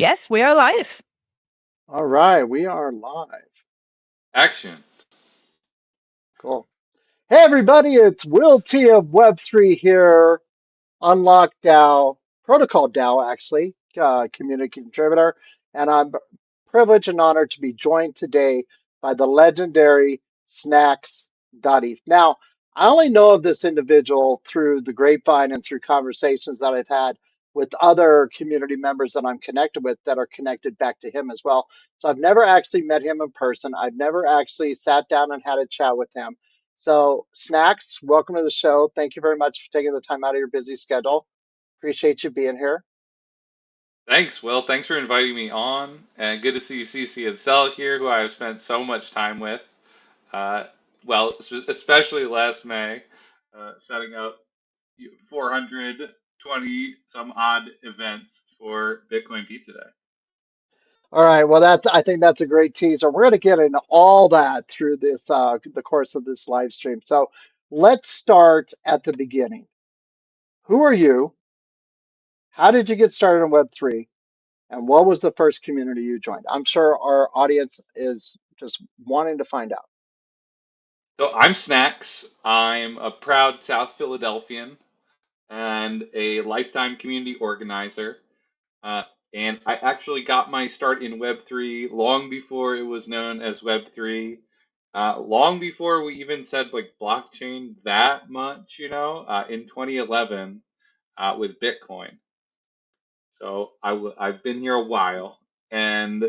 Yes, we are live. All right, we are live. Action. Cool. Hey, everybody, it's WillT of Web3 here. Unlock DAO, Protocol DAO, actually, community contributor. And I'm privileged and honored to be joined today by the legendary Snax.eth. Now, I only know of this individual through the grapevine and through conversations that I've had with other community members that I'm connected with that are connected back to him as well. So I've never actually met him in person. I've never actually sat down and had a chat with him. So, Snax, welcome to the show. Thank you very much for taking the time out of your busy schedule. Appreciate you being here. Thanks, Will. Thanks for inviting me on. And good to see Ceci and Cell here, who I've spent so much time with. Uh, especially last May, setting up 420 some odd events for Bitcoin Pizza Day. All right, well, I think that's a great teaser. We're going to get into all that through this the course of this live stream. So let's start at the beginning. Who are you? How did you get started in Web3? And what was the first community you joined? I'm sure our audience is just wanting to find out. So I'm Snax. I'm a proud South Philadelphian and a lifetime community organizer. Uh, and I actually got my start in Web3 long before it was known as Web3, long before we even said like blockchain that much, in 2011 with Bitcoin. So I've been here a while, and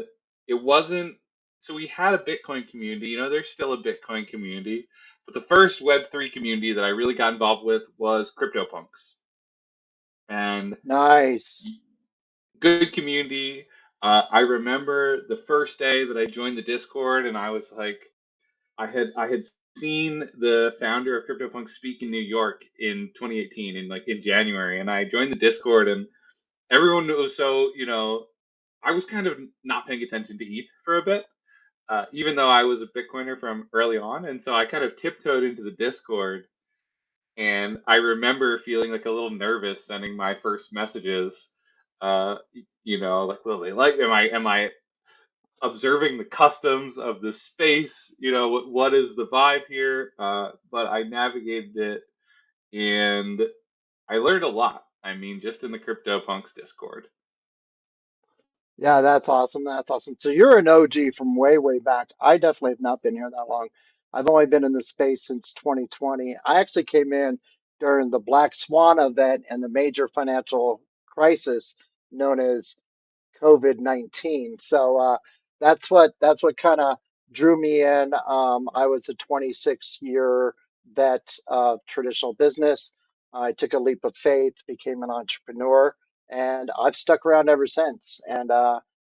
it wasn't. So we had a Bitcoin community. There's still a Bitcoin community, but the first Web3 community that I really got involved with was CryptoPunks, and Nice. good community. I remember the first day that I joined the Discord, and I was like, I had seen the founder of CryptoPunks speak in New York in 2018, in January, and I joined the Discord, and everyone was so I was kind of not paying attention to ETH for a bit, even though I was a Bitcoiner from early on, and so I kind of tiptoed into the Discord, and I remember feeling like a little nervous sending my first messages. Uh, like, will they like? Am I observing the customs of the space? What is the vibe here? But I navigated it, and I learned a lot. I mean, just in the CryptoPunks Discord. Yeah, that's awesome. That's awesome. So you're an OG from way, way back. I definitely have not been here that long. I've only been in the space since 2020. I actually came in during the Black Swan event and the major financial crisis known as COVID-19. So that's what kind of drew me in. I was a 26-year vet of traditional business. I took a leap of faith, became an entrepreneur, and I've stuck around ever since. And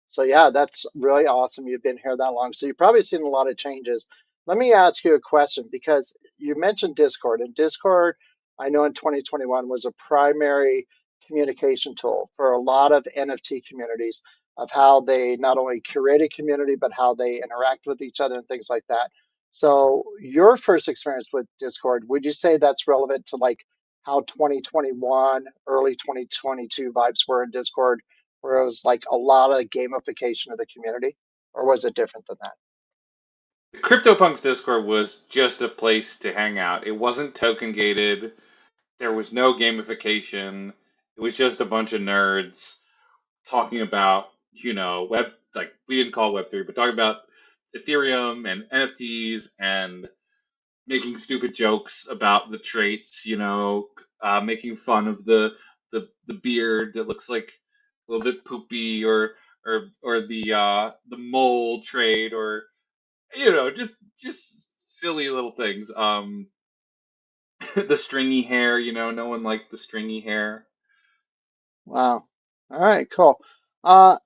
so yeah, that's really awesome. You've been here that long, so you've probably seen a lot of changes. Let me ask you a question because you mentioned Discord, and Discord, I know in 2021 was a primary communication tool for a lot of NFT communities of how they not only curate a community, but how they interact with each other and things like that. So your first experience with Discord, would you say that's relevant to like how 2021, early 2022 vibes were in Discord, where it was like a lot of gamification of the community, or was it different than that? The CryptoPunks Discord was just a place to hang out. It wasn't token gated. There was no gamification. It was just a bunch of nerds talking about, web, like we didn't call it Web3, but talking about Ethereum and NFTs and making stupid jokes about the traits, making fun of the beard that looks like a little bit poopy, or the mole trait, or just silly little things. The stringy hair, no one liked the stringy hair. Wow. All right, cool. Uh,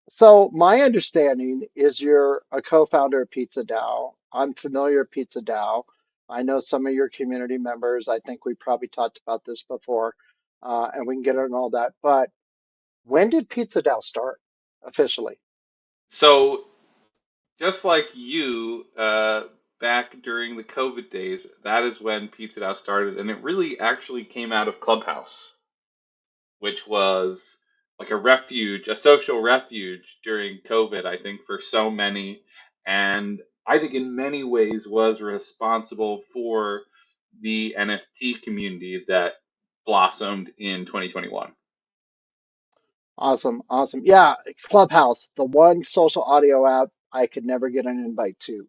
So my understanding is you're a co-founder of Pizza DAO. I'm familiar with Pizza DAO. I know some of your community members. I think we probably talked about this before, and we can get into all that. But when did Pizza DAO start officially? So just like you, back during the COVID days, that is when Pizza DAO started, and it really actually came out of Clubhouse, which was like a refuge, a social refuge during COVID, I think, for so many. And I think in many ways was responsible for the NFT community that blossomed in 2021. Awesome, awesome. Yeah, Clubhouse, the one social audio app I could never get an invite to.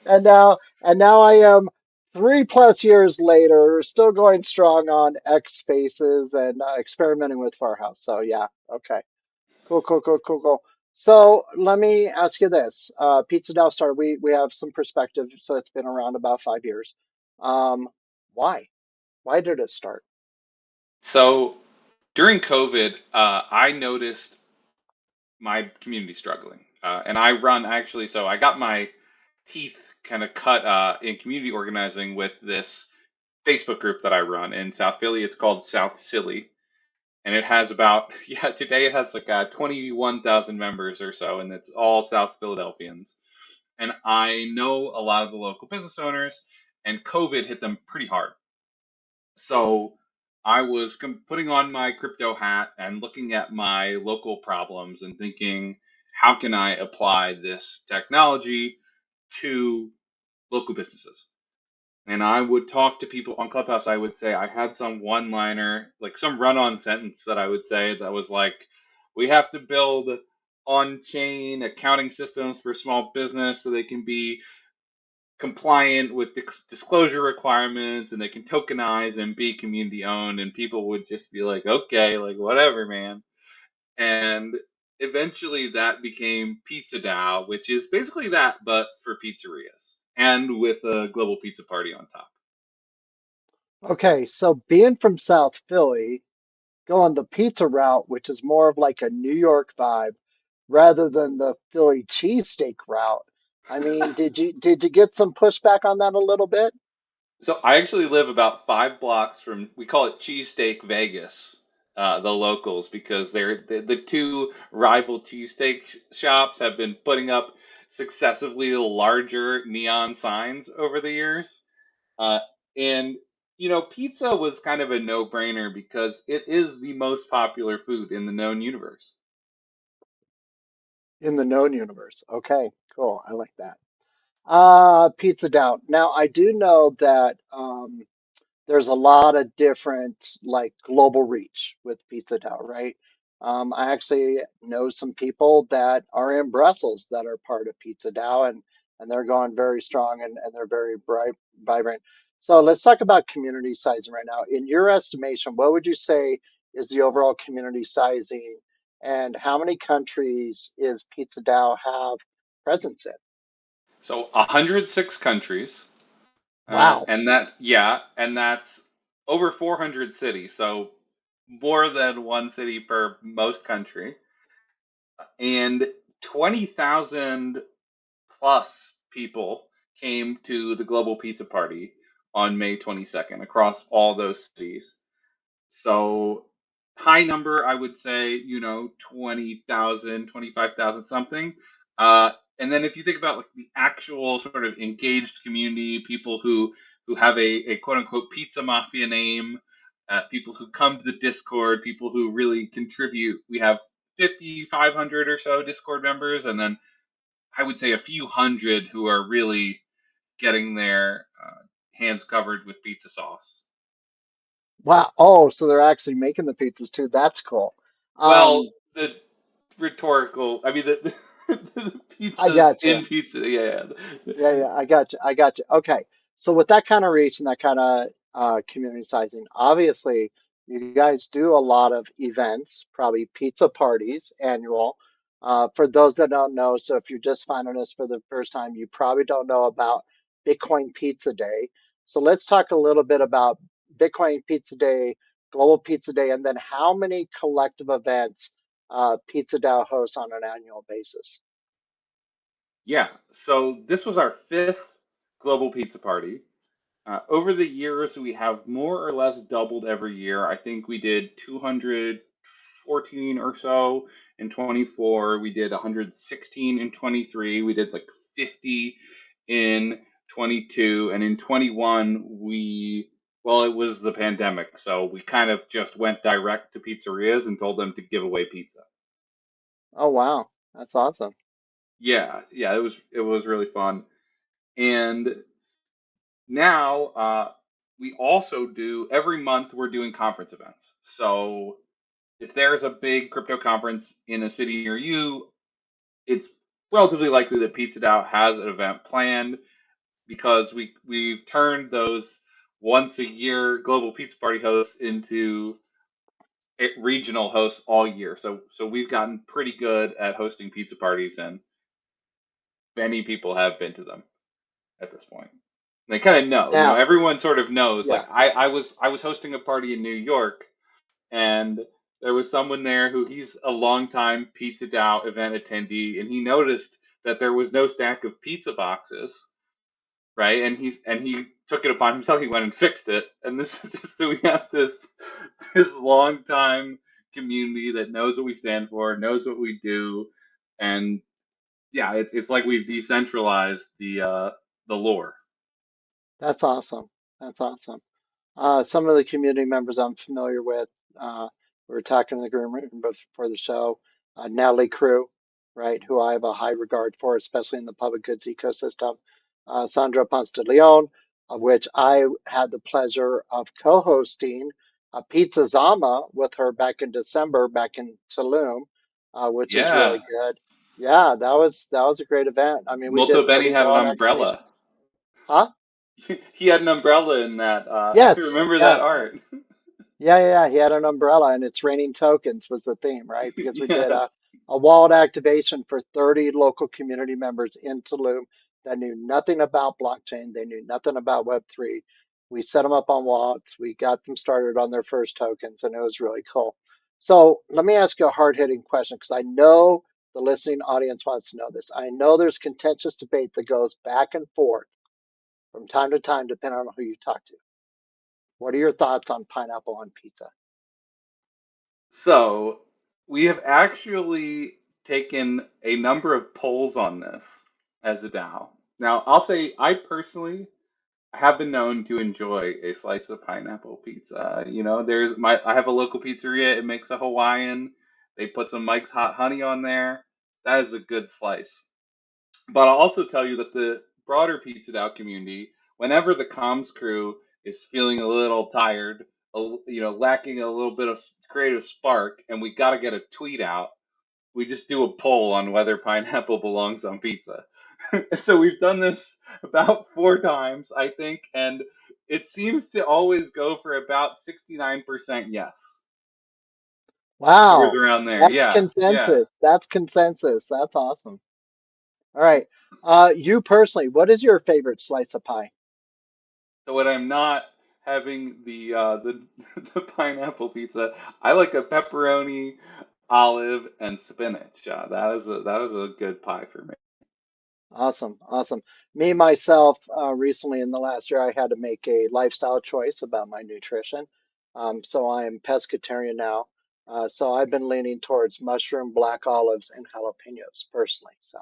And now I am 3+ years later, still going strong on X Spaces and experimenting with Farhouse. So yeah, okay, cool, cool, cool, cool, cool. So let me ask you this: Pizza DAO started. We have some perspective. So it's been around about 5 years. Um, why? Why did it start? So during COVID, I noticed my community struggling. And I run actually, so I got my teeth kind of cut in community organizing with this Facebook group that I run in South Philly. It's called South Silly. And it has about, yeah, today it has like 21,000 members or so, and it's all South Philadelphians. And I know a lot of the local business owners, and COVID hit them pretty hard. So I was putting on my crypto hat and looking at my local problems and thinking, how can I apply this technology to local businesses? And I would talk to people on Clubhouse. I would say I had some one liner, like some run on sentence that I would say that was like, we have to build on chain accounting systems for small business so they can be compliant with disclosure requirements and they can tokenize and be community owned. And people would just be like, okay, like whatever, man. And eventually that became Pizza DAO, which is basically that, but for pizzerias and with a global pizza party on top. Okay, so being from South Philly, going the pizza route, which is more of like a New York vibe rather than the Philly cheesesteak route. I mean, did you get some pushback on that a little bit? So I actually live about 5 blocks from, we call it Cheesesteak Vegas, the locals, because the two rival cheesesteak shops have been putting up successively larger neon signs over the years. Uh, and, pizza was kind of a no-brainer because it is the most popular food in the known universe. In the known universe. Okay, cool. I like that. Pizza Down. Now I do know that there's a lot of different like global reach with Pizza DAO, right? I actually know some people that are in Brussels that are part of Pizza DAO, and they're going very strong and they're very bright, vibrant. So let's talk about community sizing right now. In your estimation, what would you say is the overall community sizing, and how many countries is Pizza DAO have presence in? So 106 countries, Wow. and that's over 400 cities. So more than one city per most country, and 20,000 plus people came to the global pizza party on May 22nd across all those cities. So high number, I would say, 20,000, 25,000 something. And then if you think about like the actual sort of engaged community, people who have a quote unquote pizza mafia name, people who come to the Discord, people who really contribute. We have 5,500 or so Discord members, and then I would say a few hundred who are really getting their hands covered with pizza sauce. Wow. Oh, so they're actually making the pizzas too. That's cool. Well, Um, the rhetorical, I mean, the I pizzas got you. in pizza, yeah. Yeah, yeah, I got you. I got you. Okay. So with that kind of reach and that kind of community sizing, obviously you guys do a lot of events, probably pizza parties annual. For those that don't know, so if you're just finding us for the first time, you probably don't know about Bitcoin Pizza Day. So let's talk a little bit about Bitcoin Pizza Day, Global Pizza Day, and then how many collective events Pizza DAO hosts on an annual basis. Yeah, so this was our fifth global pizza party. Over the years, we have more or less doubled every year. I think we did 214 or so in 24. We did 116 in 23. We did like 50 in 22. And in 21, we Well, it was the pandemic, so we kind of just went direct to pizzerias and told them to give away pizza. Oh, wow. That's awesome. Yeah, yeah, it was really fun. And now we also do every month we're doing conference events. So if there's a big crypto conference in a city near you, it's relatively likely that Pizza DAO has an event planned because we've turned those once a year global pizza party hosts into regional hosts all year. So we've gotten pretty good at hosting pizza parties, and many people have been to them at this point. They kind of know, Now, everyone sort of knows. yeah, Like I was hosting a party in New York, and there was someone there who he's a longtime Pizza DAO event attendee, and he noticed that there was no stack of pizza boxes, right? And he took it upon himself. He went and fixed it, and this is just so we have this long time community that knows what we stand for, knows what we do, and yeah, it's like we've decentralized the lore. that's awesome. That's awesome. Some of the community members I'm familiar with, we were talking in the green room before the show, Natalie Crew, right, who I have a high regard for, especially in the public goods ecosystem. Sandra Ponce de Leon, of which I had the pleasure of co-hosting a Pizza Zama with her back in December, back in Tulum, which was really Yeah, good. Yeah, that was a great event. I mean, we did Molto Benny 30 had an wallet activations. umbrella. Huh? He had an umbrella in that. I Yes, remember that yes. art. Yeah, yeah, yeah. He had an umbrella and it's raining tokens was the theme, right? Because we did Yes. a wallet activation for 30 local community members in Tulum that knew nothing about blockchain. They knew nothing about Web3. We set them up on wallets. We got them started on their first tokens, and it was really cool. So let me ask you a hard-hitting question because I know the listening audience wants to know this. I know there's contentious debate that goes back and forth from time to time, depending on who you talk to. What are your thoughts on pineapple on pizza? So we have actually taken a number of polls on this as a DAO. Now, I'll say I personally have been known to enjoy a slice of pineapple pizza. I have a local pizzeria. It makes a Hawaiian. They put some Mike's Hot Honey on there. That is a good slice. But I'll also tell you that the broader Pizza DAO community, whenever the comms crew is feeling a little tired, lacking a little bit of creative spark, and we got to get a tweet out, we just do a poll on whether pineapple belongs on pizza. So we've done this about 4 times, I think, and it seems to always go for about 69% yes. Hovers Wow, around there. that's Yeah, yeah. consensus. That's consensus. That's awesome. All right. You personally, what is your favorite slice of pie? So when I'm not having the the pineapple pizza, I like a pepperoni, olive, and spinach. That is a good pie for me. Awesome, awesome. Me, myself, recently in the last year, I had to make a lifestyle choice about my nutrition. So I am pescatarian now. So I've been leaning towards mushroom, black olives, and jalapenos personally. So,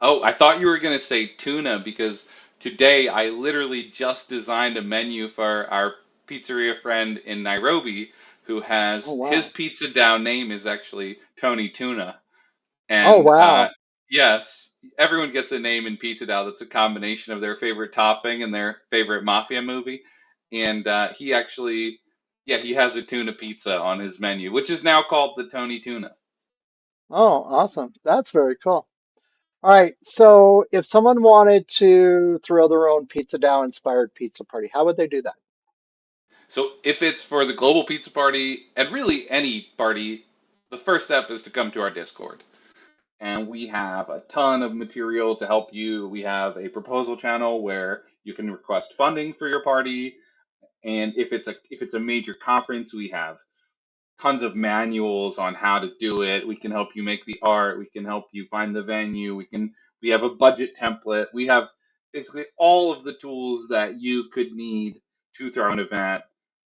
Oh, I thought you were gonna say tuna because today I literally just designed a menu for our pizzeria friend in Nairobi who oh has his wow. pizza down name is actually Tony Tuna. Oh And wow. yes, everyone gets a name in Pizza Dow that's a combination of their favorite topping and their favorite mafia movie. And he actually, yeah, he has a tuna pizza on his menu, which is now called the Tony Tuna. Oh, awesome. That's very cool. All right. So if someone wanted to throw their own Pizza Dow inspired pizza party, how would they do that? So if it's for the global pizza party, and really any party, the first step is to come to our Discord. And we have a ton of material to help you. We have a proposal channel where you can request funding for your party. And if it's a major conference, we have tons of manuals on how to do it. We can help you make the art. We can help you find the venue. We have a budget template. We have basically all of the tools that you could need to throw an event,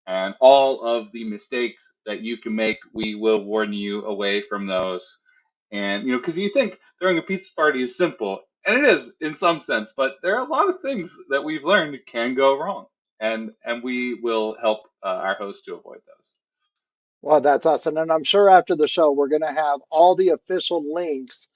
and all of the mistakes that you can make. We will warn you away from those. And because you think throwing a pizza party is simple, and it is in some sense, but there are a lot of things that we've learned can go wrong. and we will help our host to avoid those. Well, that's awesome. And I'm sure after the show, we're going to have all the official links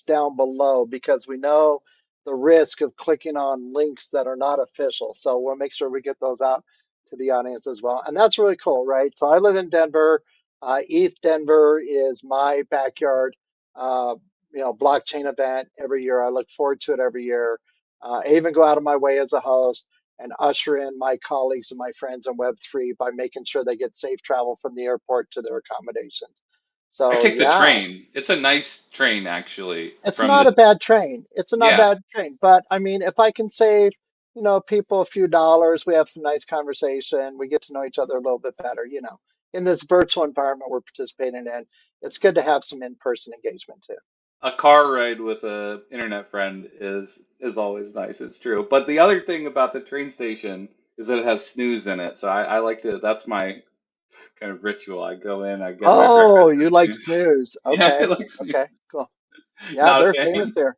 down below because we know the risk of clicking on links that are not official. So we'll make sure we get those out to the audience as well. And that's really cool, right? So I live in Denver. ETH Denver is my backyard, uh, blockchain event every year. I look forward to it every year. I even go out of my way as a host and usher in my colleagues and my friends in Web3 by making sure they get safe travel from the airport to their accommodations. I So, take the yeah, train. It's a nice train actually it's from not the a bad train. It's a not yeah. bad train. But I mean, if I can save, people a few dollars, we have some nice conversation, we get to know each other a little bit better, in this virtual environment we're participating in, it's good to have some in-person engagement too. A car ride with a internet friend is always nice. It's true. But the other thing about the train station is that it has snooze in it. So I like to. That's my kind of ritual. I go in, I get my Oh, breakfast you and like snooze. snooze. Yeah, I Okay. like snooze. Okay, cool. Yeah, Not a they're famous fan. there.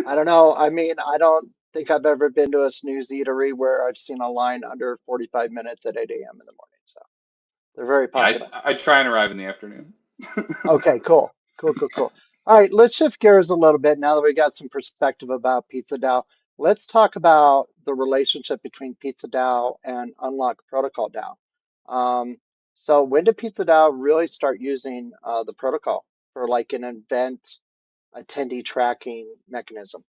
I don't know. I mean, I don't think I've ever been to a snooze eatery where I've seen a line under 45 minutes at 8 a.m. in the morning. So they're very Yeah, popular. I try and arrive in the afternoon. Okay, cool. Cool, cool, cool. All right, let's shift gears a little bit now that we got some perspective about Pizza DAO. Let's talk about the relationship between Pizza DAO and Unlock Protocol DAO. So when did Pizza DAO really start using the protocol for like an event attendee tracking mechanism?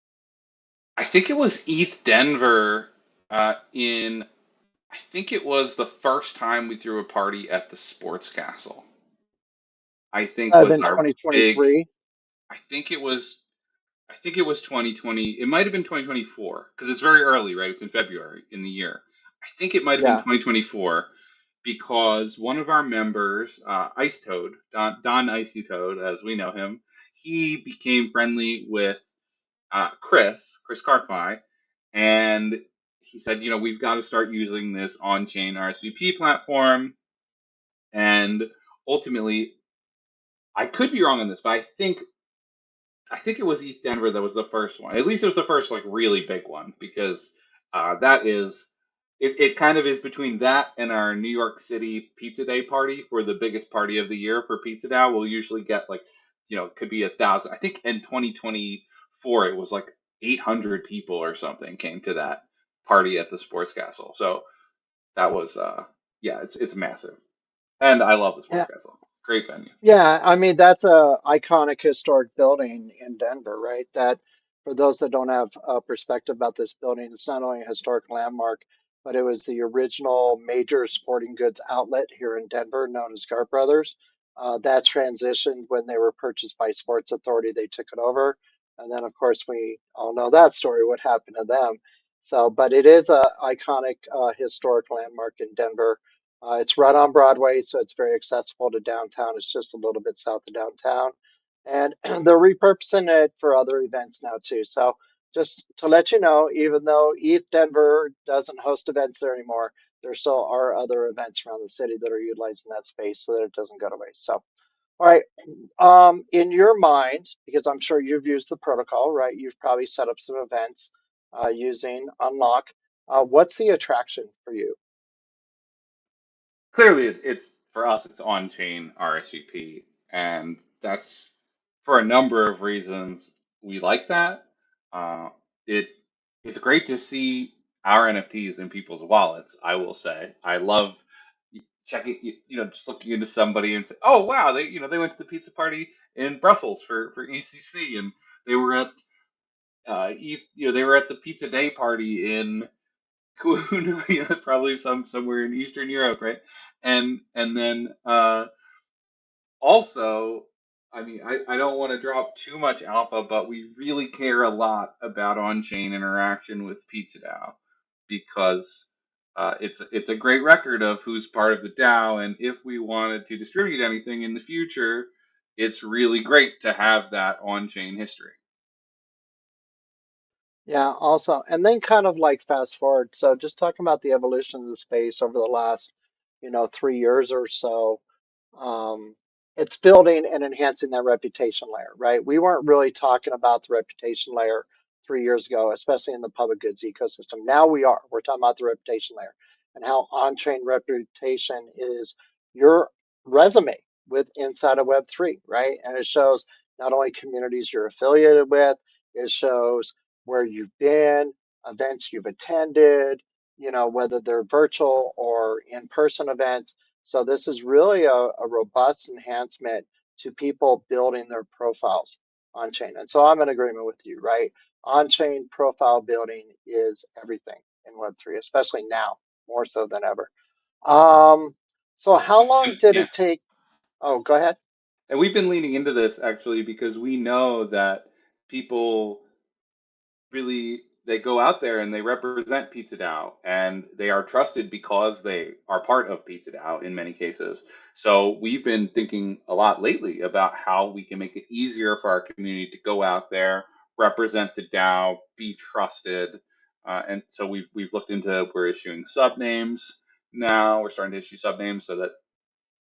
I think it was ETH Denver in I think it was the first time we threw a party at the sports castle. I think I've was been our big 2023. I think it was I think it was 2020. It might have been 2024 because it's very early, right? It's in February in the year. I think it might have been Yeah. 2024 because one of our members, Ice Toad, Don Icy Toad, as we know him, he became friendly with Chris Carfi, and he said, we've got to start using this on-chain RSVP platform. And ultimately, I could be wrong on this, but I think it was East Denver that was the first one. At least it was the first like really big one because that is it kind of is between that and our New York City Pizza Day party for the biggest party of the year for Pizza DAO. We'll usually get like it could be 1,000. I think in 2024 it was like 800 people or something came to that party at the Sports Castle. So that was yeah, it's massive, and I love the Sports Yeah. Castle. Great venue. Yeah, I mean that's a iconic historic building in Denver, right? That for those that don't have a perspective about this building, it's not only a historic landmark, but it was the original major sporting goods outlet here in Denver, known as Gart Brothers. That transitioned when they were purchased by Sports Authority. They took it over, and then of course we all know that story, what happened to them. So, but it is a iconic historic landmark in Denver. It's right on Broadway, so it's very accessible to downtown. It's just a little bit south of downtown. And they're repurposing it for other events now, too. So just to let you know, even though ETH Denver doesn't host events there anymore, there still are other events around the city that are utilizing that space so that it doesn't go to waste. So, all right. In your mind, because I'm sure you've used the protocol, right? You've probably set up some events using Unlock. What's the attraction for you? Clearly it's for us it's on-chain RSVP, and that's for a number of reasons we like that. Uh, it it's great to see our NFTs in people's wallets. I will say I love checking just looking into somebody and say, oh wow, they went to the pizza party in Brussels for ECC, and they were at they were at the Pizza Day party in who knows, probably somewhere in Eastern Europe, right? And then also, I mean, I don't want to drop too much alpha, but we really care a lot about on-chain interaction with PizzaDAO because it's a great record of who's part of the DAO, and if we wanted to distribute anything in the future, it's really great to have that on-chain history. Yeah, also, and then kind of like fast forward. So just talking about the evolution of the space over the last, 3 years or so, um, it's building and enhancing that reputation layer, right? We weren't really talking about the reputation layer 3 years ago, especially in the public goods ecosystem. Now we are. We're talking about the reputation layer and how on-chain reputation is your resume with inside of Web3, right? And it shows not only communities you're affiliated with, it shows where you've been, events you've attended, whether they're virtual or in-person events. So this is really a robust enhancement to people building their profiles on chain. And so I'm in agreement with you, right? On chain profile building is everything in Web3, especially now, more so than ever. Um, so how long did Yeah. it take? Oh, go ahead. And we've been leaning into this actually because we know that people really they go out there and they represent Pizza DAO and they are trusted because they are part of Pizza DAO in many cases. So we've been thinking a lot lately about how we can make it easier for our community to go out there, represent the DAO, be trusted. And so we've looked into we're issuing subnames now. We're starting to issue subnames so that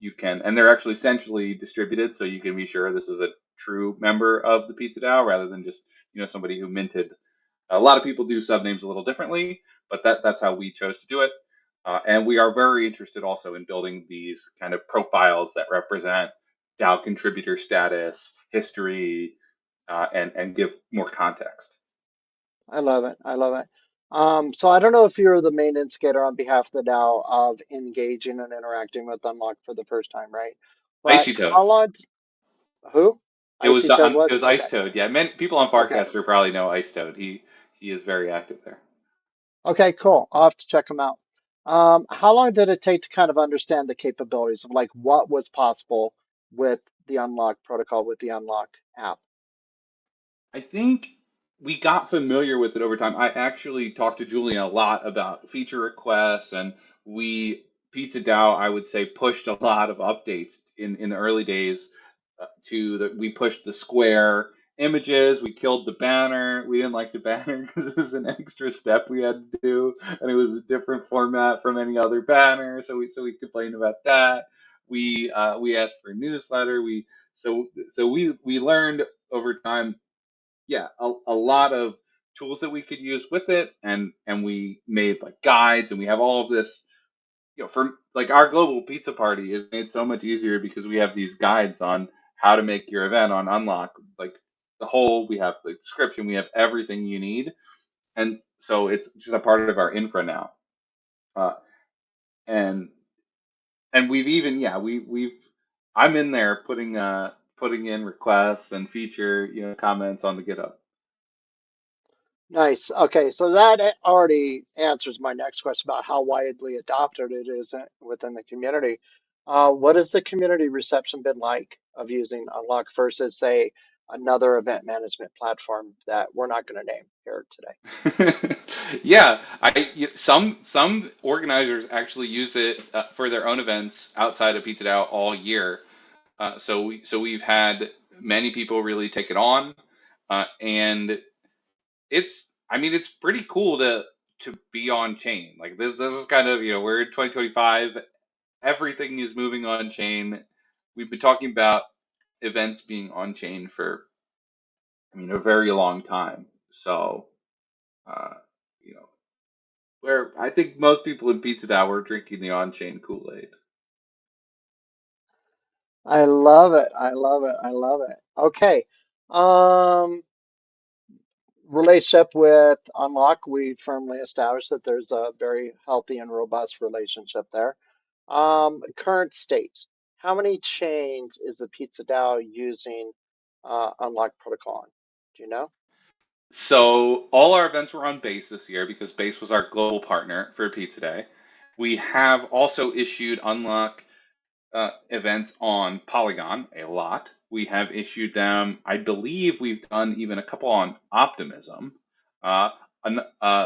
you can, and they're actually centrally distributed, so you can be sure this is a true member of the Pizza DAO rather than just somebody who minted. A lot of people do subnames a little differently, but that's how we chose to do it. And we are very interested also in building these kind of profiles that represent DAO contributor status, history, and give more context. I love it. I love it. So I don't know if you're the main instigator on behalf of the DAO of engaging and interacting with Unlock for the first time, right? But Icy Toad. how long? Who? Icy Toad It was? was Ice Okay. Toad. Yeah, many people on Okay. Farcaster probably know Ice Toad. He is very active there. Okay, cool. I'll have to check them out. How long did it take to kind of understand the capabilities of like what was possible with the Unlock protocol, with the Unlock app? I think we got familiar with it over time. I actually talked to Julian a lot about feature requests, and we Pizza DAO, I would say, pushed a lot of updates in the early days. To the We pushed the square images. We killed the banner. We didn't like the banner because it was an extra step we had to do, and it was a different format from any other banner. So we complained about that. We asked for a newsletter. We learned over time, yeah, a lot of tools that we could use with it, and we made like guides, and we have all of this, for like our global pizza party is made so much easier because we have these guides on how to make your event on Unlock, like we have the description, we have everything you need, and so it's just a part of our infra now. uh, and and we've even, yeah, we've I'm in there putting in requests and feature comments on the GitHub. Nice. Okay, so that already answers my next question about how widely adopted it is within the community. What has the community reception been like of using Unlock versus, say, another event management platform that we're not going to name here today? Yeah, some organizers actually use it for their own events outside of Pizza DAO all year. We've had many people really take it on, and I mean, it's pretty cool to be on chain. Like this is kind of, we're in 2025. Everything is moving on chain. We've been talking about events being on chain for, I mean, a very long time. So, uh, you know, where I think most people in Pizza DAO were drinking the on-chain Kool-Aid. I love it. I love it. I love it. Okay. Um, Relationship with Unlock, we firmly established that there's a very healthy and robust relationship there. Current state. How many chains is the Pizza DAO using Unlock protocol on? Do you know? So all our events were on Base this year because Base was our global partner for Pizza Day. We have also issued Unlock events on Polygon a lot. We have issued them. I believe we've done even a couple on Optimism. Uh,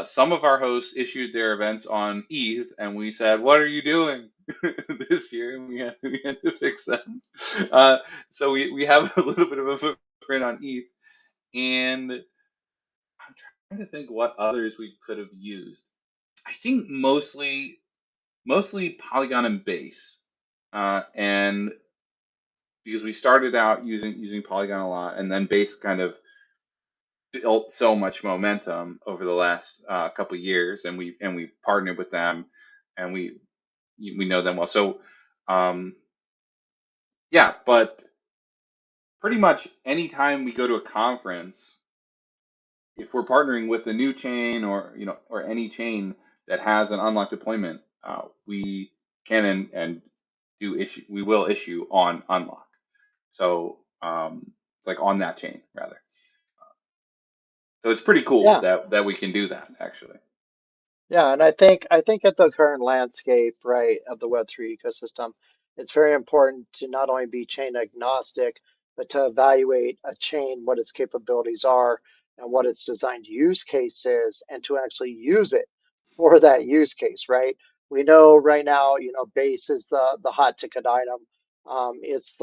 some of our hosts issued their events on ETH, and we said, "What are you doing this year?" And we had to fix them. So we have a little bit of a footprint on ETH, and I'm trying to think what others we could have used. I think mostly Polygon and Base, and because we started out using Polygon a lot, and then Base kind of built so much momentum over the last couple of years, and we partnered with them, and we know them well. So yeah, but pretty much anytime we go to a conference, if we're partnering with a new chain or or any chain that has an unlocked deployment, we can and do issue we will issue on unlock. So like on that chain rather. So it's pretty cool Yeah. that we can do that actually. Yeah, and I think at the current landscape, right, of the Web3 ecosystem, it's very important to not only be chain agnostic, but to evaluate a chain, what its capabilities are and what its designed use case is, and to actually use it for that use case, right? We know right now, Base is the hot ticket item. It's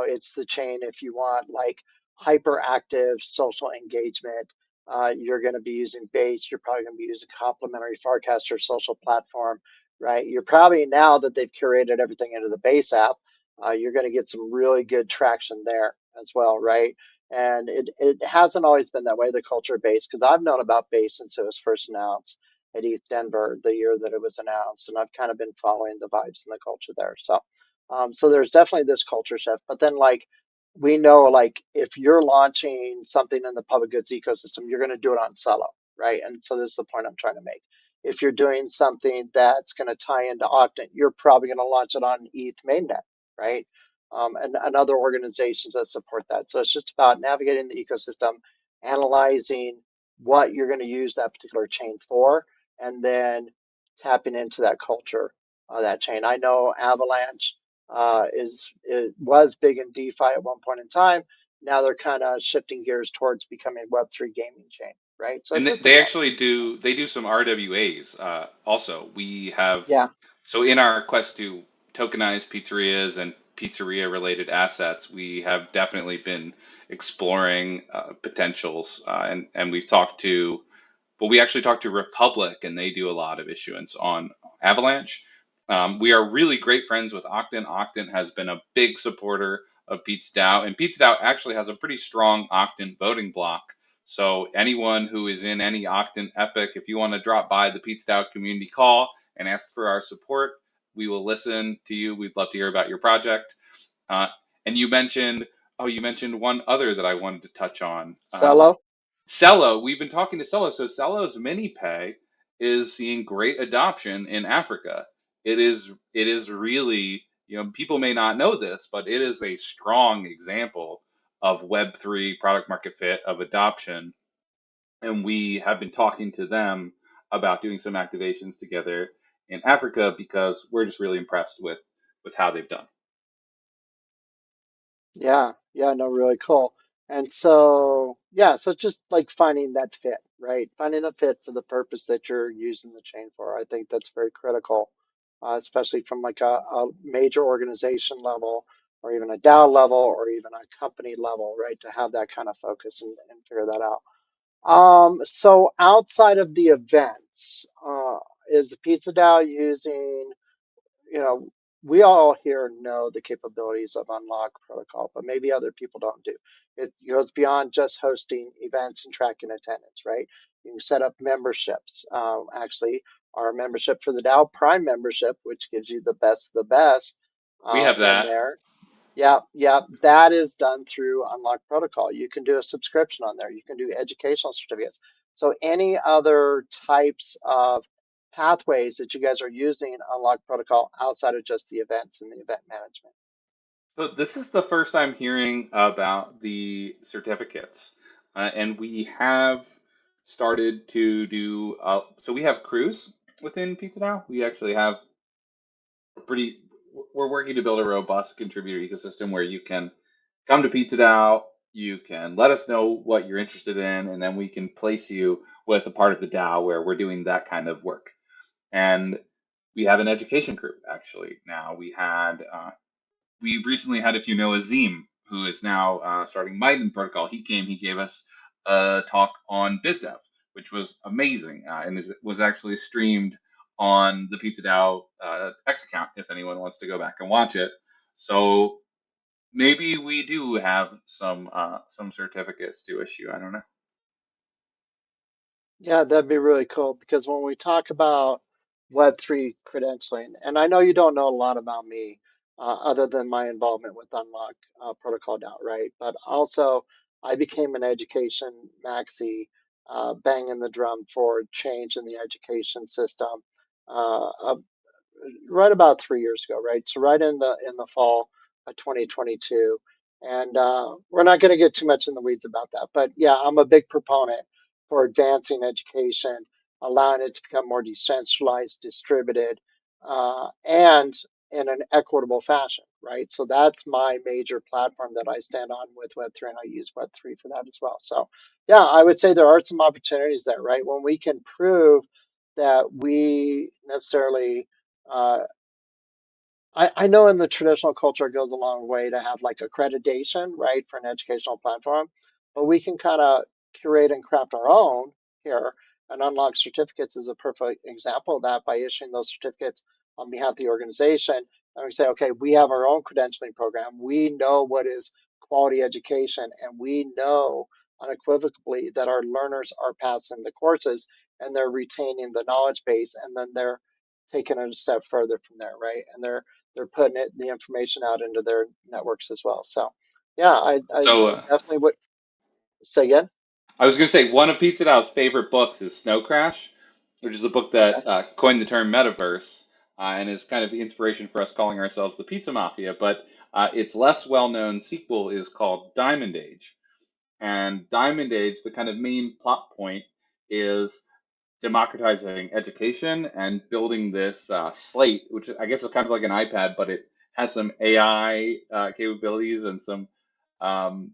it's the chain if you want like hyperactive social engagement, you're going to be using Base. You're probably going to be using complementary Farcaster social platform, right? You're probably now that they've curated everything into the Base app, you're going to get some really good traction there as well, right? And it hasn't always been that way, the culture of Base, because I've known about Base since it was first announced at ETH Denver the year that it was announced, and I've kind of been following the vibes and the culture there. So there's definitely this culture shift, but then like we know like if you're launching something in the public goods ecosystem, you're going to do it on Celo, right? And so this is the point I'm trying to make. If you're doing something that's going to tie into Octant, you're probably going to launch it on ETH mainnet, right? And other organizations that support that. So it's just about navigating the ecosystem, analyzing what you're going to use that particular chain for, and then tapping into that culture of that chain. I know Avalanche it was big in DeFi at one point in time. Now they're kind of shifting gears towards becoming a Web3 gaming chain, right? So it And just they depends. actually do some RWAs. Also, we have Yeah, so in our quest to tokenize pizzerias and pizzeria related assets, we have definitely been exploring potentials, and we've talked to but we actually talked to Republic, and they do a lot of issuance on Avalanche. We are really great friends with Octant. Octant has been a big supporter of Pizza DAO, and Pizza DAO actually has a pretty strong Octant voting block. So anyone who is in any Octant Epic, if you want to drop by the Pizza DAO community call and ask for our support, we will listen to you. We'd love to hear about your project. Uh, and you mentioned one other that I wanted to touch on. Celo. Cello, we've been talking to Cello. So Cello's MiniPay is seeing great adoption in Africa. It is really, people may not know this, but it is a strong example of Web3 product market fit of adoption. And we have been talking to them about doing some activations together in Africa because we're just really impressed with how they've done. Yeah, yeah, no, really cool. And so, yeah, so just like finding that fit, right? Finding the fit for the purpose that you're using the chain for. I think that's very critical, especially from like a major organization level or even a DAO level or even a company level, right? To have that kind of focus and figure that out. So outside of the events, is Pizza DAO using, you know, we all here know the capabilities of Unlock Protocol, but maybe other people don't do. It goes beyond just hosting events and tracking attendance, right? You can set up memberships. Actually, our membership for the DAO Prime membership, which gives you the best of the best We have in that. there. Yeah, yeah, that is done through Unlock Protocol. You can do a subscription on there. You can do educational certificates. So any other types of pathways that you guys are using Unlock Protocol outside of just the events and the event management? So this is the first I'm hearing about the certificates, and we have started to do. So we have crews within Pizza Now. We actually have a pretty. We're working to build a robust contributor ecosystem where you can come to Pizza DAO, you can let us know what you're interested in, and then we can place you with a part of the DAO where we're doing that kind of work. And we have an education group actually now. We recently had, if you know, Azim, who is now starting Maiden Protocol. He came, he gave us a talk on BizDev, which was amazing, and was actually streamed on the Pizza DAO X account if anyone wants to go back and watch it. So maybe we do have some certificates to issue. I don't know. Yeah, that'd be really cool because when we talk about Web3 credentialing, and I know you don't know a lot about me other than my involvement with Unlock Protocol DAO, right? But also, I became an education maxi, banging the drum for change in the education system uh, right about 3 years ago, right? So right in the fall of 2022, and we're not going to get too much in the weeds about that, but yeah, I'm a big proponent for advancing education, allowing it to become more decentralized, distributed, and in an equitable fashion, right? So that's my major platform that I stand on with Web3, and I use Web3 for that as well. So yeah, I would say there are some opportunities there, right? When we can prove that we necessarily uh, I know in the traditional culture it goes a long way to have like accreditation, right, for an educational platform, but we can kind of curate and craft our own here. And Unlock Certificates is a perfect example of that by issuing those certificates on behalf of the organization. And we say, okay, we have our own credentialing program. We know what is quality education, and we know unequivocally that our learners are passing the courses and they're retaining the knowledge base, and then they're taking it a step further from there, right? And they're putting the information out into their networks as well. So, yeah, I So definitely would say again. I was going to say one of Pizza DAO's favorite books is Snow Crash, which is a book Okay. that coined the term metaverse and is kind of the inspiration for us calling ourselves the Pizza Mafia. But its less well-known sequel is called Diamond Age. And Diamond Age, the kind of main plot point is democratizing education and building this slate, which I guess is kind of like an iPad, but it has some AI capabilities and some um,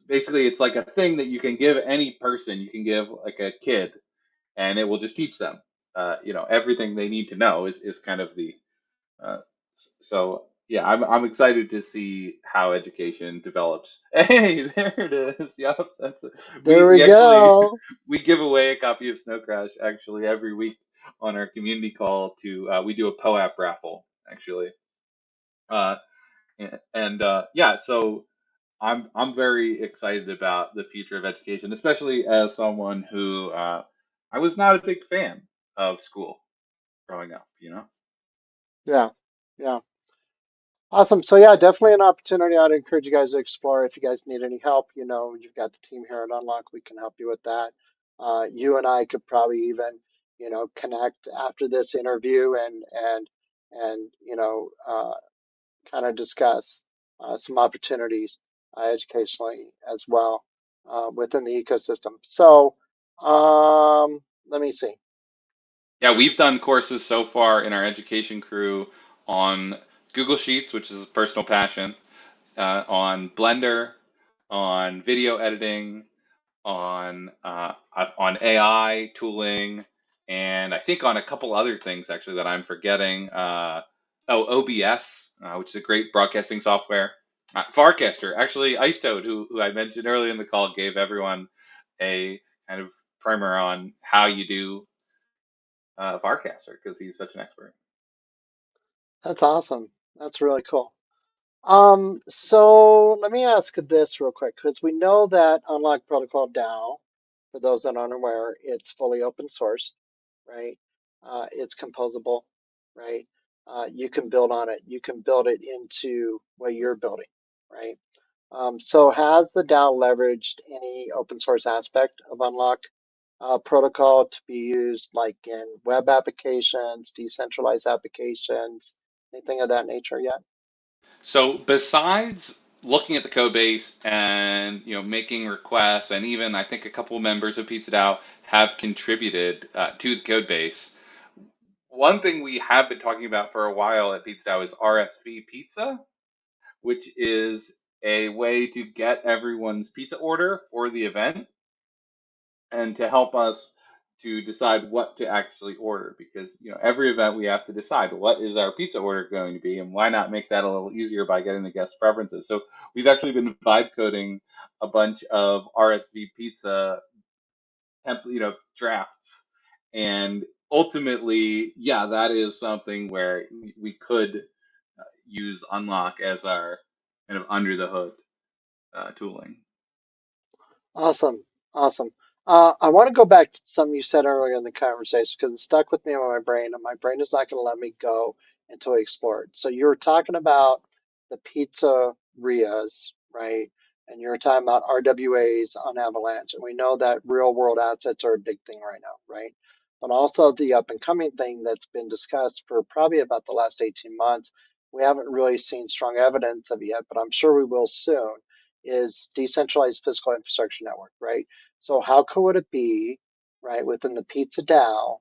basically it's like a thing that you can give any person. You can give like a kid, and it will just teach them. Everything they need to know is kind of the uh, so yeah, I'm excited to see how education develops. Hey, there it is. Yep, There we we actually go. we give away a copy of Snow Crash actually every week on our community call to we do a POAP raffle actually. Uh, and yeah, so I'm very excited about the future of education, especially as someone who I was not a big fan of school growing up, you know. Yeah, yeah. Awesome. So yeah, definitely an opportunity I'd encourage you guys to explore. If you guys need any help, you've got the team here at Unlock. We can help you with that. You and I could probably even, connect after this interview and kind of discuss some opportunities educationally as well within the ecosystem. So let me see. Yeah, we've done courses so far in our education crew on Google Sheets, which is a personal passion, on Blender, on video editing, on AI tooling, and I think on a couple other things actually that I'm forgetting. OBS, which is a great broadcasting software. Farcaster, actually, Ice Toad, who I mentioned earlier in the call, gave everyone a kind of primer on how you do Farcaster because he's such an expert. That's awesome. That's really cool. So let me ask this real quick, because we know that Unlock Protocol DAO, for those that aren't aware, it's fully open source, right? It's composable, right? You can build on it. You can build it into what you're building, right? So has the DAO leveraged any open source aspect of Unlock protocol to be used like in web applications, decentralized applications, anything of that nature yet? So besides looking at the code base and making requests, and even I think a couple members of PizzaDAO have contributed to the code base. One thing we have been talking about for a while at PizzaDAO is RSV Pizza, which is a way to get everyone's pizza order for the event and to help us to decide what to actually order because every event we have to decide what is our pizza order going to be and why not make that a little easier by getting the guest preferences. So we've actually been vibe coding a bunch of RSV pizza template drafts, and ultimately yeah, that is something where we could use Unlock as our kind of under the hood tooling. Awesome. Awesome. I want to go back to something you said earlier in the conversation because it stuck with me in my brain, and my brain is not going to let me go until we explore it. So you were talking about the pizzerias, right? And you were talking about RWAs on Avalanche, and we know that real world assets are a big thing right now, right? But also the up and coming thing that's been discussed for probably about the last 18 months. We haven't really seen strong evidence of it yet, but I'm sure we will soon. Is decentralized physical infrastructure network, right? So how cool would it be, right, within the Pizza DAO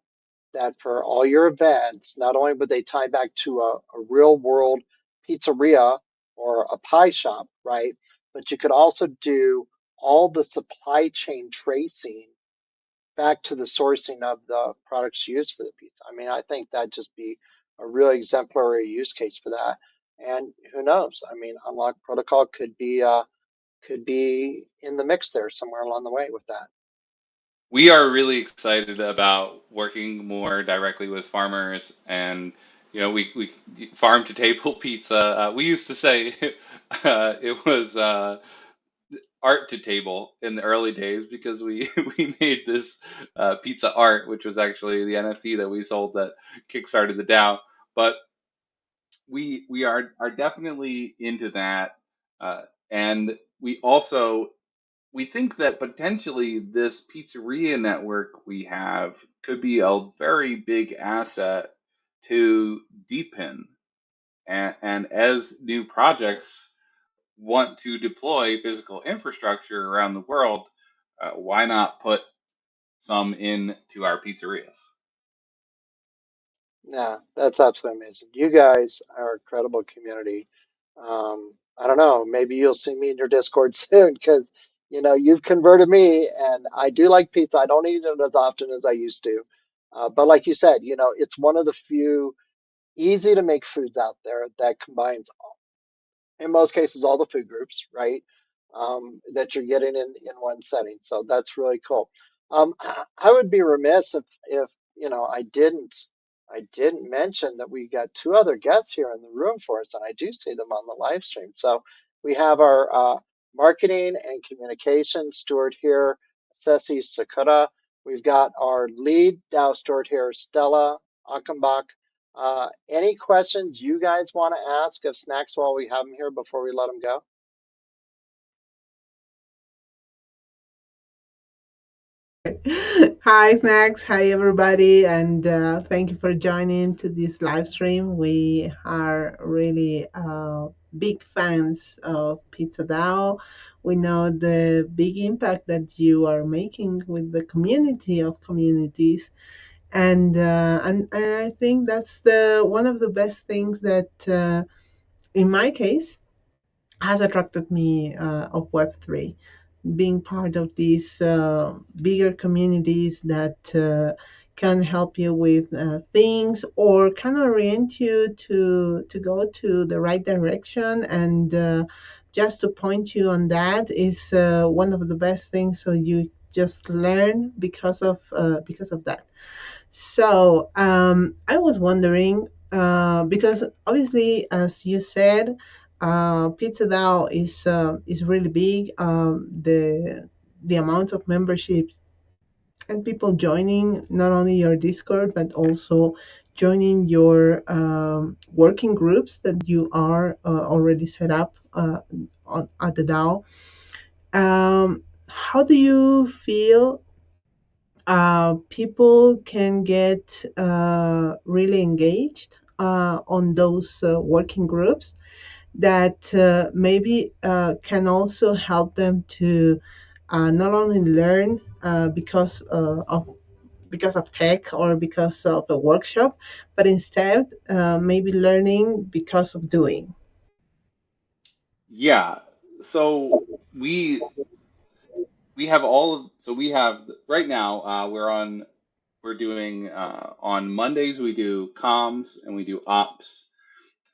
that for all your events, not only would they tie back to a real world pizzeria or a pie shop, right, but you could also do all the supply chain tracing back to the sourcing of the products used for the pizza. I mean, I think that'd just be a real exemplary use case for that. And who knows? I mean, Unlock Protocol could be in the mix there somewhere along the way with that. We are really excited about working more directly with farmers and we farm to table pizza. We used to say it was art to table in the early days because we we made this pizza art, which was actually the NFT that we sold that kickstarted the DAO. But we are definitely into that, uh, and we think that potentially this pizzeria network we have could be a very big asset to deepen. And as new projects want to deploy physical infrastructure around the world, why not put some into our pizzerias? Yeah, that's absolutely amazing. You guys are a credible community. I don't know, maybe you'll see me in your Discord soon because you've converted me and I do like pizza. I don't eat it as often as I used to. But like you said, it's one of the few easy to make foods out there that combines in most cases all the food groups, right? That you're getting in one setting. So that's really cool. I would be remiss if I didn't mention that we got two other guests here in the room for us, and I do see them on the live stream. So we have our marketing and communication steward here, Ceci Sakura. We've got our lead DAO steward here, Stella Achenbach. Any questions you guys want to ask of Snacks while we have him here before we let him go? Hi, Snacks. Hi, everybody. And thank you for joining to this live stream. We are really big fans of Pizza DAO. We know the big impact that you are making with the community of communities. And I think that's the one of the best things that, in my case, has attracted me of Web3, being part of these bigger communities that can help you with things or can orient you to go to the right direction. And just to point you on that is one of the best things. So you just learn because of that. So I was wondering because obviously, as you said, Pizza DAO is really big. The amount of memberships and people joining not only your Discord but also joining your working groups that you are already set up at the DAO. How do you feel people can get really engaged on those working groups that maybe can also help them to not only learn because of tech or because of a workshop, but instead maybe learning because of doing. Yeah. So we we have all of so we have right now we're doing on Mondays we do comms and we do ops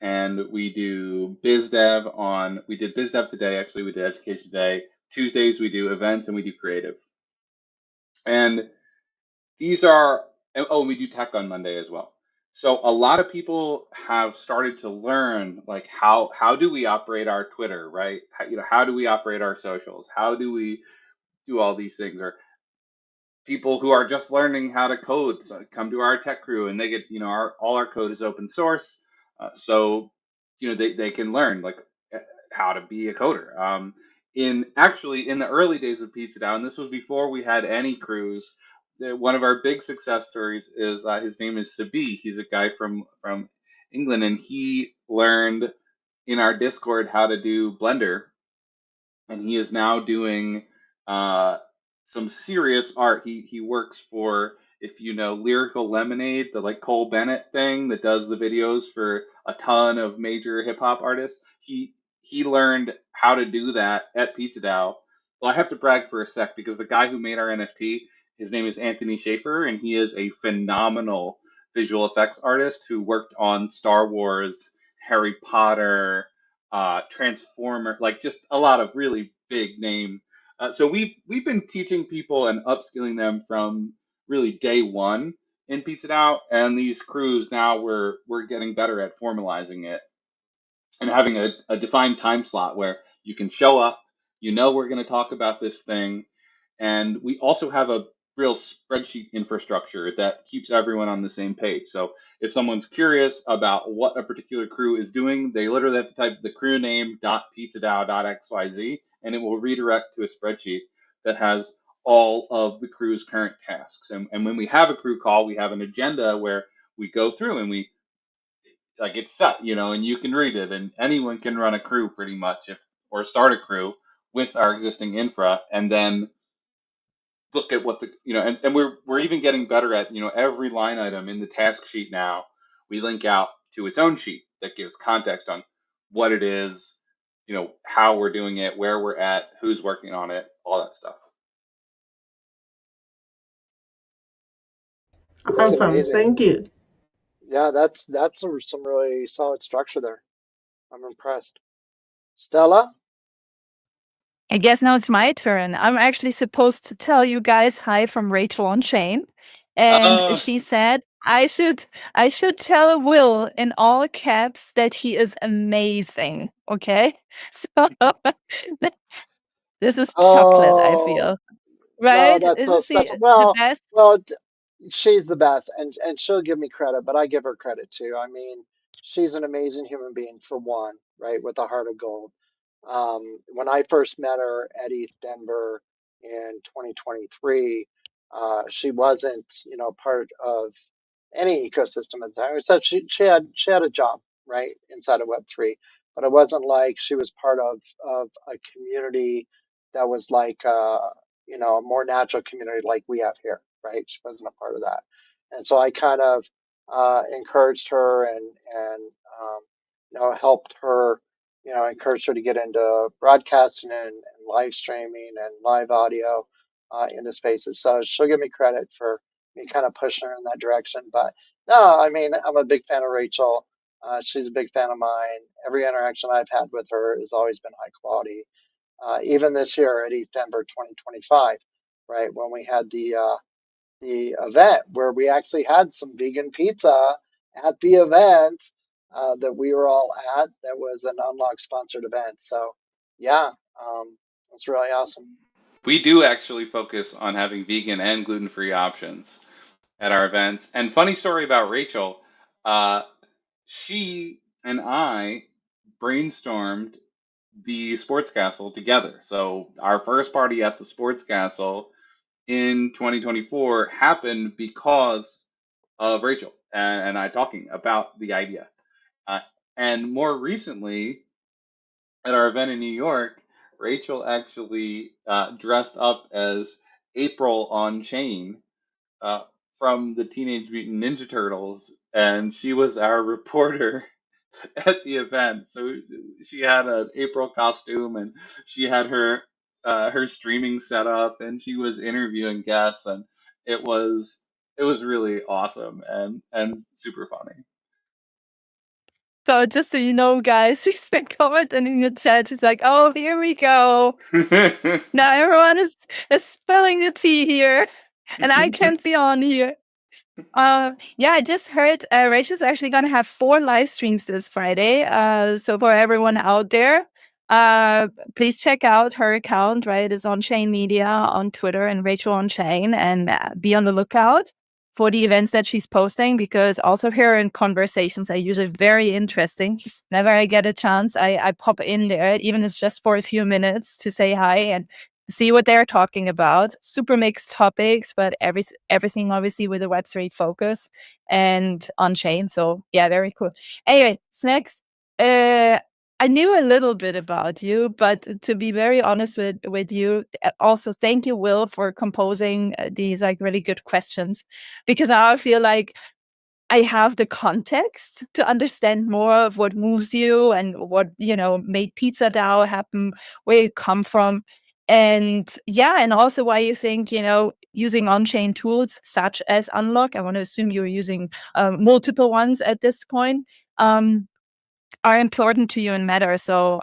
and we do biz dev on we did biz dev today, actually we did education today. Tuesdays we do events and we do creative. And these are and we do tech on Monday as well. So a lot of people have started to learn like how do we operate our Twitter, right? How do we operate our socials? How do we do all these things? people who are just learning how to code come to our tech crew, and they get, all our code is open source, so they can learn like how to be a coder. In the early days of PizzaDAO, and this was before we had any crews. One of our big success stories is his name is Sabi. He's a guy from England, and he learned in our Discord how to do Blender, and he is now doing uh, some serious art. He works for, if you know Lyrical Lemonade, the like Cole Bennett thing that does the videos for a ton of major hip hop artists. He learned how to do that at PizzaDAO. Well, I have to brag for a sec because the guy who made our NFT, his name is Anthony Schaefer, and he is a phenomenal visual effects artist who worked on Star Wars, Harry Potter, Transformer, like just a lot of really big name. So we've been teaching people and upskilling them from really day one in Pizza DAO, and these crews now we're getting better at formalizing it and having a defined time slot where you can show up, we're going to talk about this thing, and we also have a real spreadsheet infrastructure that keeps everyone on the same page. So if someone's curious about what a particular crew is doing, they literally have to type the crew name .pizzadao.xyz, and it will redirect to a spreadsheet that has all of the crew's current tasks. And when we have a crew call, we have an agenda where we go through and we like it's set, and you can read it, and anyone can run a crew pretty much or start a crew with our existing infra, and then look at what and we're even getting better at, every line item in the task sheet now, we link out to its own sheet that gives context on what it is, how we're doing it, where we're at, who's working on it, all that stuff. That's Awesome. amazing. Thank you. Yeah, that's some really solid structure there. I'm impressed. Stella? I guess now it's my turn. I'm actually supposed to tell you guys hi from Rachel on Chain. And she said I should tell Will in all caps that he is amazing. Okay? So this is chocolate, I Oh, feel. no, Right? that's so Isn't she special. the Well, best? well, she's the best, and she'll give me credit, but I give her credit too. I mean, she's an amazing human being for one, right, with a heart of gold. When I first met her at ETH Denver in 2023, she wasn't, part of any ecosystem inside. Except she had a job, right, inside of Web3, but it wasn't like she was part of a community that was like a more natural community like we have here, right? She wasn't a part of that, and so I kind of encouraged her and helped her, encouraged her to get into broadcasting and live streaming and live audio into spaces. So she'll give me credit for me kind of pushing her in that direction. But no, I mean, I'm a big fan of Rachel. She's a big fan of mine. Every interaction I've had with her has always been high quality. Even this year at ETH Denver 2025, right, when we had the event where we actually had some vegan pizza at the event that we were all at. That was an Unlock sponsored event. So yeah, it's really awesome. We do actually focus on having vegan and gluten-free options at our events. And funny story about Rachel, uh, she and I brainstormed the sports castle together. So our first party at the sports castle in 2024 happened because of Rachel and I talking about the idea. Uh, and more recently, at our event in New York, Rachel actually dressed up as April on Chain uh, from the Teenage Mutant Ninja Turtles, and she was our reporter at the event. So she had an April costume, and she had her streaming set up, and she was interviewing guests, and it was it was really awesome and super funny. So just so you know, guys, she's been commenting in the chat. She's like, "Oh, here we go. Now everyone is spilling the tea here, and I can't be on here." Yeah, I just heard Rachel's actually gonna have 4 live streams this Friday. So for everyone out there, please check out her account, right? It's On Chain Media on Twitter and Rachel On Chain, and be on the lookout for the events that she's posting, because also her in conversations are usually very interesting. Whenever I get a chance, I pop in there, even if it's just for a few minutes to say hi and see what they're talking about. Super mixed topics, but everything obviously with a Web3 focus and on chain. So yeah, very cool. Anyway, Snax, I knew a little bit about you, but to be very honest with you, also thank you, Will, for composing these like really good questions, because now I feel like I have the context to understand more of what moves you and what, made Pizza DAO happen, where you come from. And yeah, and also why you think, using on-chain tools such as Unlock, I want to assume you're using multiple ones at this point, are important to you and matter. So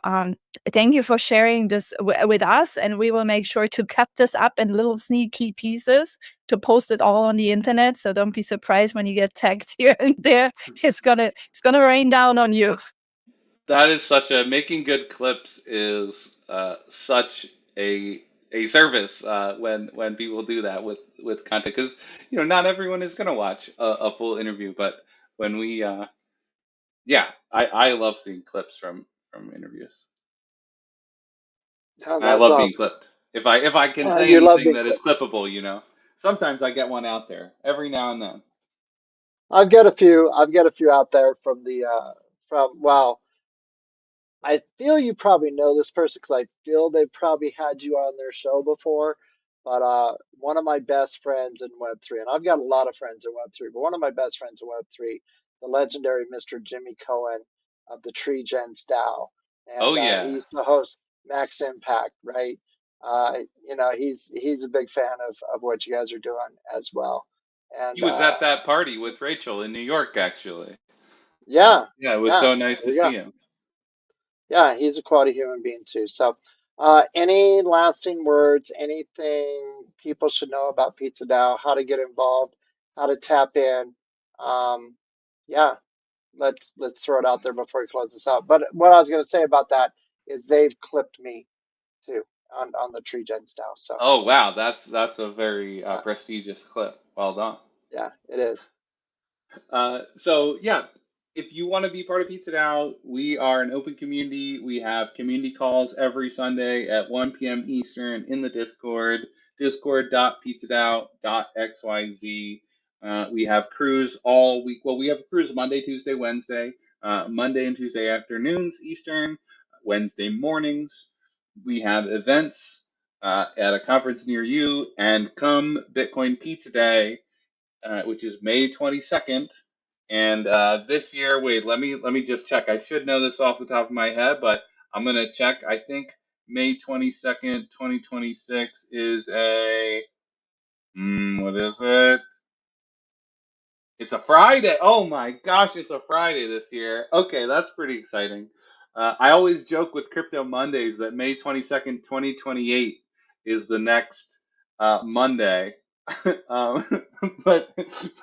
thank you for sharing this with us, and we will make sure to cut this up in little sneaky pieces to post it all on the internet. So don't be surprised when you get tagged here and there. It's gonna rain down on you. That is making good clips is such a service when people do that with content, because not everyone is gonna watch a full interview, but when we yeah, I love seeing clips from interviews. Oh, I that's love being awesome. clipped. If I can say You love anything being that is clipped. clippable. Sometimes I get one out there every now and then. I've got a few. I've got a few out there from wow. I feel you probably know this person because I feel they've probably had you on their show before. But one of my best friends in Web3, and I've got a lot of friends in Web3, but one of my best friends in Web3, the legendary Mr. Jimmy Cohen of the Tree Gens DAO, Oh and he yeah, used to host Max Impact, right? He's a big fan of what you guys are doing as well, he and was at that party with Rachel in New York, actually. yeah, Yeah, it was yeah, so nice there to you go. see him. Yeah, he's a quality human being too. So, any lasting words, anything people should know about Pizza DAO, how to get involved, how to tap in? Um, yeah, let's throw it out there before we close this out. But what I was going to say about that is they've clipped me too on the Tree Gens DAO. So, Oh wow, that's a very yeah, prestigious clip. Well done. yeah, it is. So yeah, if you want to be part of Pizza DAO, we are an open community. We have community calls every Sunday at 1 p.m. Eastern in the Discord, discord.pizzadao.xyz. We have crews all week. Well, we have crews Monday, Tuesday, Wednesday, Monday and Tuesday afternoons Eastern, Wednesday mornings. We have events at a conference near you, and come Bitcoin Pizza Day, which is May 22nd. And this year, wait, let me just check. I should know this off the top of my head, but I'm gonna check. I think May 22nd, 2026 is what is it? It's a Friday. Oh my gosh, it's a Friday this year. Okay, that's pretty exciting. I always joke with Crypto Mondays that May 22nd, 2028 is the next Monday. um, but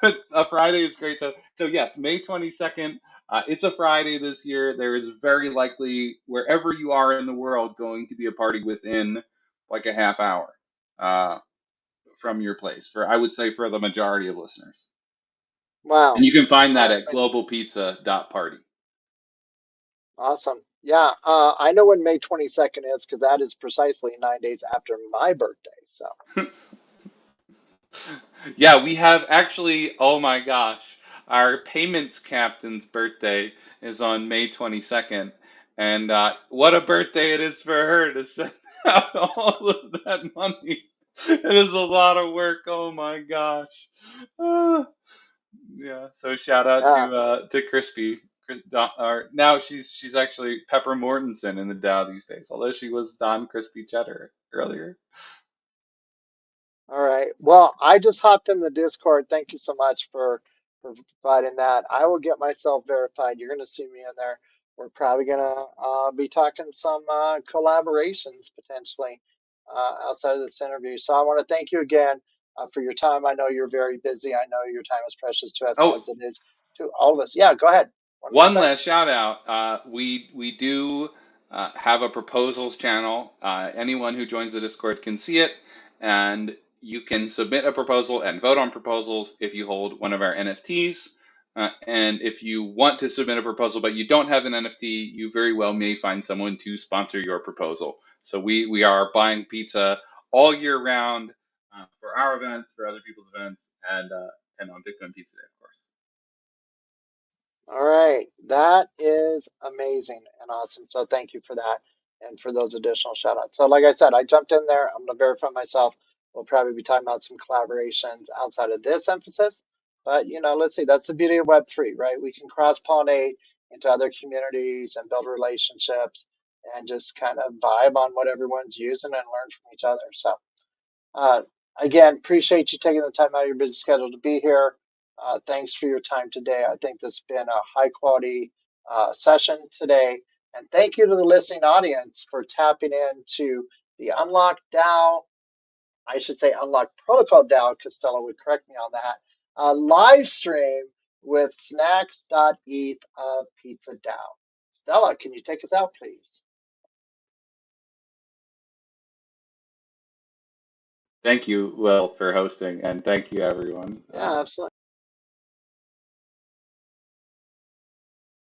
but a Friday is great. So yes, May 22nd. It's a Friday this year. There is very likely, wherever you are in the world, going to be a party within like a half hour from your place. For I would say for the majority of listeners. And Wow. you can find that Uh, at globalpizza.party. awesome. Yeah, I know when May 22nd is because that is precisely 9 days after my birthday. So, Yeah, we have actually, oh my gosh, our payments captain's birthday is on May 22nd. And what a birthday it is for her to send out all of that money. It is a lot of work. Oh my gosh. Ah, yeah, so shout out yeah. to Crispy. Now she's actually Pepper Mortensen in the Dow these days, although she was Don Crispy Cheddar earlier. All right. Well, I just hopped in the Discord. Thank you so much for providing that. I will get myself verified. You're going to see me in there. We're probably going to be talking some collaborations potentially outside of this interview. So I want to thank you again for your time. I know you're very busy. I know your time is precious to us Oh, as it is to all of us. Yeah, go ahead. One more one thing. last shout out. We do. have a proposals channel. Anyone who joins the Discord can see it, and you can submit a proposal and vote on proposals if you hold one of our NFTs. And if you want to submit a proposal but you don't have an NFT, you very well may find someone to sponsor your proposal. So we are buying pizza all year round for our events, for other people's events, and on Bitcoin Pizza Day, of course. All right, that is amazing and awesome. So thank you for that and for those additional shout outs. So like I said, I jumped in there. I'm going to verify myself. We'll probably be talking about some collaborations outside of this emphasis. But, let's see, that's the beauty of Web3, right? We can cross pollinate into other communities and build relationships and just kind of vibe on what everyone's using and learn from each other. So, uh, again, appreciate you taking the time out of your busy schedule to be here. Thanks for your time today. I think this has been a high quality session today. And thank you to the listening audience for tapping into the Unlock DAO, I should say Unlock Protocol DAO, Costello would correct me on that, live stream with Snax.eth of Pizza DAO. Stella, can you take us out, please? Thank you, Will, for hosting, and thank you, everyone. Yeah, absolutely.